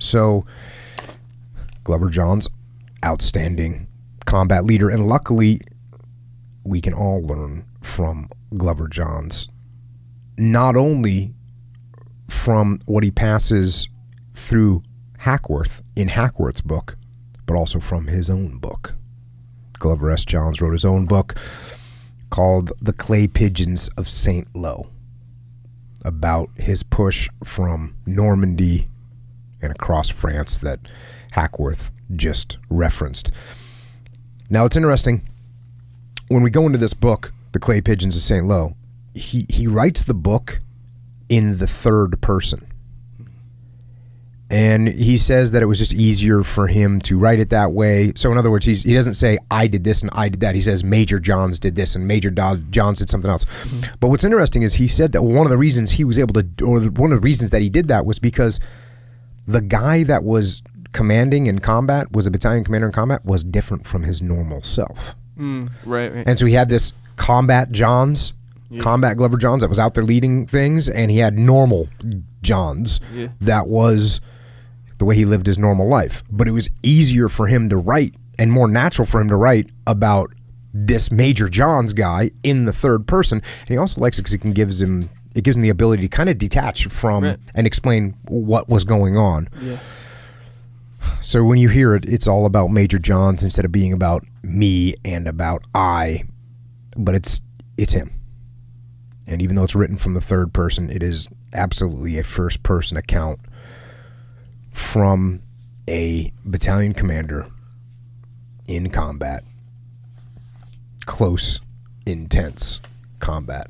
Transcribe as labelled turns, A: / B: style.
A: So Glover John's outstanding combat leader, and luckily we can all learn from Glover John's, not only from what he passes through Hackworth in Hackworth's book, but also from his own book. Glover S. Johns wrote his own book called The Clay Pigeons of St. Lo, about his push from Normandy and across France that Hackworth just referenced. Now, it's interesting. When we go into this book, The Clay Pigeons of St. Lo, he writes the book in the third person. And he says that it was just easier for him to write it that way. So in other words, he doesn't say, I did this and I did that. He says, Major Johns did this and Major Johns did something else. Mm-hmm. But what's interesting is he said that one of the reasons he was able to, or one of the reasons that he did that was because the guy that was commanding in combat, was a battalion commander in combat, was different from his normal self.
B: Right.
A: And so he had this combat Johns, combat Glover Johns that was out there leading things, and he had normal Johns that was the way he lived his normal life. But it was easier for him to write and more natural for him to write about this Major Johns guy in the third person. And he also likes it because it gives him the ability to kind of detach from and explain what was going on. Yeah. So when you hear it, it's all about Major Johns instead of being about me and about I, but it's him. And even though it's written from the third person, it is absolutely a first person account from a battalion commander in combat, close, intense combat.